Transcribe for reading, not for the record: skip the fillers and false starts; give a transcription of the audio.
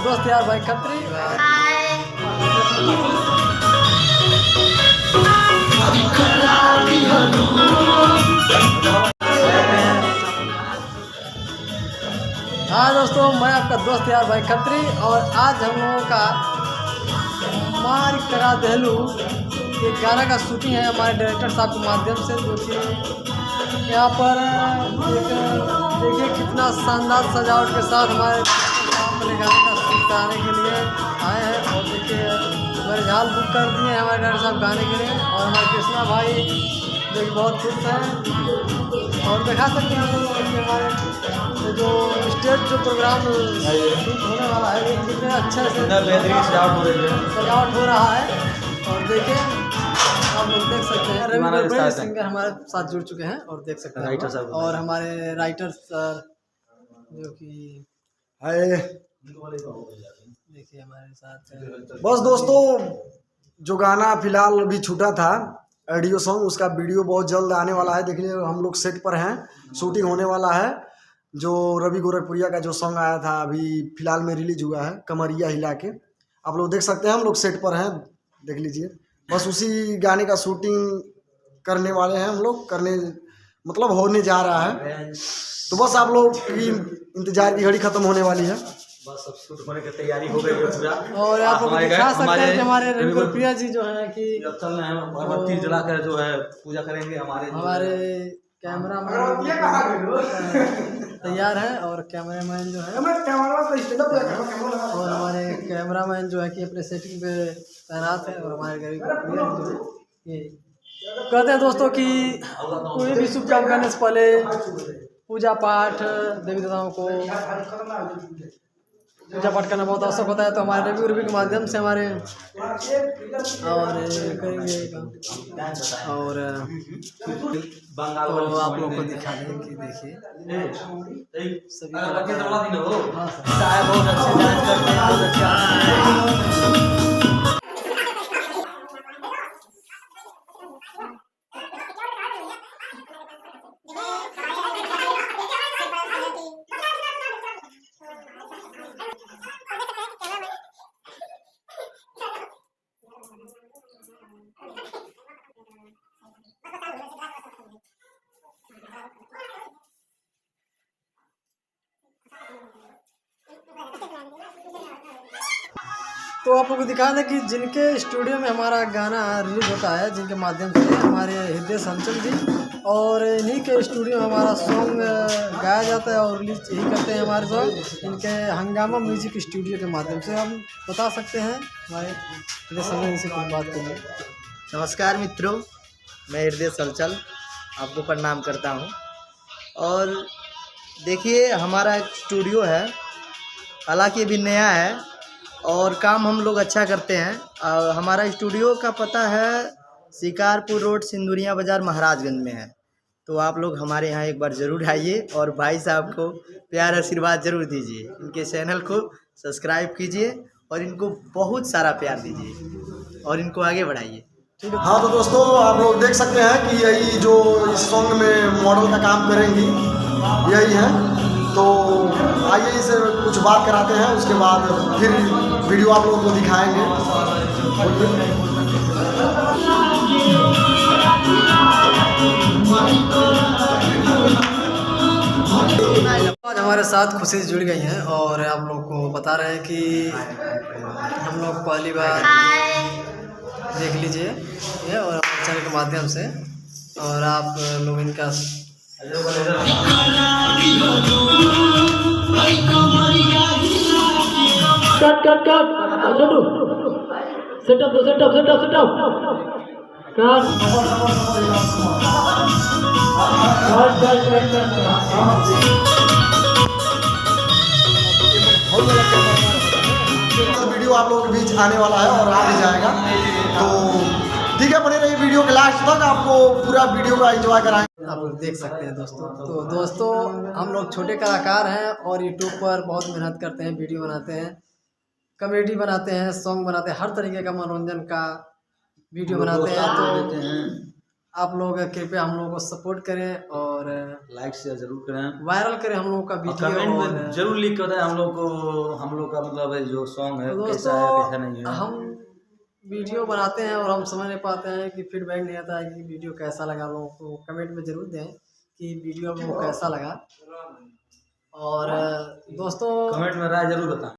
दोस्त यार भाई खत्री। हाँ दोस्तों, मैं आपका दोस्त यार भाई खत्री और आज हम लोगों का मार करा दहलू एक गाना का शूटिंग है हमारे डायरेक्टर साहब के माध्यम से, जो कि यहाँ पर देखिए कितना शानदार सजावट के साथ हमारे अपने गाने का शूट कराने के लिए आए हैं। और देखिए हमारे झाल बुक कर दिए हैं हमारे डायरेक्टर साहब गाने के लिए, और हमारे कृष्णा भाई जो कि बहुत खुश हैं। और दिखा सकते हैं हम लोग कि हमारे जो स्टेज जो प्रोग्राम शूट होने वाला है वो कितने अच्छे से सजावट हो रहा है। और देखिए आप लोग देख सकते हैं रवि सिंगर हमारे साथ जुड़ चुके हैं और देख सकते हैं राइटर साहब और हमारे राइटर सर जो कि देखिए हमारे साथ। बस दोस्तों, जो गाना फिलहाल अभी छूटा था ऑडियो सॉन्ग, उसका वीडियो बहुत जल्द आने वाला है। देखिए हम लोग सेट पर हैं, शूटिंग होने वाला है। जो रवि गोरखपुरिया का जो सॉन्ग आया था अभी फिलहाल में रिलीज हुआ है, कमरिया हिला के, आप लोग देख सकते हैं। हम लोग सेट पर हैं, देख लीजिए। बस उसी गाने का शूटिंग करने वाले हैं हम लोग, करने मतलब होने जा रहा है। तो बस आप लोग की इंतजार की घड़ी खत्म होने वाली है। बस सब शूट होने की तैयारी हो गई है पूरा। और आप लोग दिखा सकते हैं कि हमारे रवि गोरखपुरिया जी जो है कि चल रहे हैं अगरबत्ती जलाकर जो है पूजा करेंगे। हमारे कैमरा तैयार है और कैमरामैन जो है और हमारे कैमरामैन जो है कि अपने सेटिंग पे तैनात है। और हमारे रवि गोरखपुरिया जो है ये कहते हैं दोस्तों कि कोई भी शुभ काम करने से पहले पूजा पाठ देवी देवताओं को पूजा पाठ करना बहुत आवश्यक होता है। तो हमारे रवि के माध्यम से हमारे और करेंगे और तो आप लोगों को दिखा दें कि देखिए सभी बहुत अच्छे डांस करते हैं, बहुत अच्छे। तो आप लोग को दिखा दें कि जिनके स्टूडियो में हमारा गाना रिलीज होता है, जिनके माध्यम से हमारे हृदय संचल जी, और इन्हीं के स्टूडियो में हमारा सॉन्ग गाया जाता है और रिलीज यही करते हैं हमारे सॉन्ग। इनके हंगामा म्यूजिक स्टूडियो के माध्यम से हम बता सकते हैं हमारे हृदय संचल से कुछ बात करें। नमस्कार मित्रों, मैं हृदय संचल आपको प्रणाम करता हूं। और देखिए हमारा एक स्टूडियो है, हालांकि अभी नया है और काम हम लोग अच्छा करते हैं। हमारा स्टूडियो का पता है शिकारपुर रोड, सिंदूरिया बाज़ार, महाराजगंज में है। तो आप लोग हमारे यहाँ एक बार ज़रूर आइए और भाई साहब को प्यार आशीर्वाद ज़रूर दीजिए। इनके चैनल को सब्सक्राइब कीजिए और इनको बहुत सारा प्यार दीजिए और इनको आगे बढ़ाइए। हाँ तो दोस्तों, आप लोग देख सकते हैं कि यही जो इस सॉन्ग में मॉडल का काम करेंगी यही है। तो आइए इसे कुछ बात कराते हैं, उसके बाद फिर वीडियो आप लोगों को दिखाएंगे। आज हमारे साथ खुशी जुड़ गई हैं और आप लोग को बता रहे हैं कि हम लोग पहली बार देख लीजिए ये और हमारे चैनल के माध्यम से, और आप लोग इनका वीडियो आप लोगों के बीच आने वाला है और आ भी जाएगा। तो ठीक है, बने रहिए वीडियो के लास्ट तक, आपको पूरा वीडियो का एंजॉय कराएंगे। आप लोग देख सकते हैं दोस्तों। तो दोस्तों हम लोग छोटे कलाकार हैं और यूट्यूब पर बहुत मेहनत करते हैं, वीडियो बनाते हैं, कॉमेडी बनाते हैं, सॉन्ग बनाते हैं, हर तरीके का मनोरंजन का वीडियो बनाते हैं। तो आप लोग कृपया हम लोगों को सपोर्ट करें और लाइक शेयर जरूर करें, वायरल करें हम लोगों का और वीडियो। कमेंट और में जरूर लिख कर बताएं हम लोग को, हम लोग का मतलब जो सॉन्ग है कैसा है कैसा नहीं दोस्तों है। हम वीडियो बनाते हैं और हम समझ नहीं पाते हैं कि फीडबैक नहीं आता है कि वीडियो कैसा लगा। लोगों को कमेंट में ज़रूर दें कि वीडियो आपको कैसा लगा। और दोस्तों कमेंट में राय जरूर बताएं।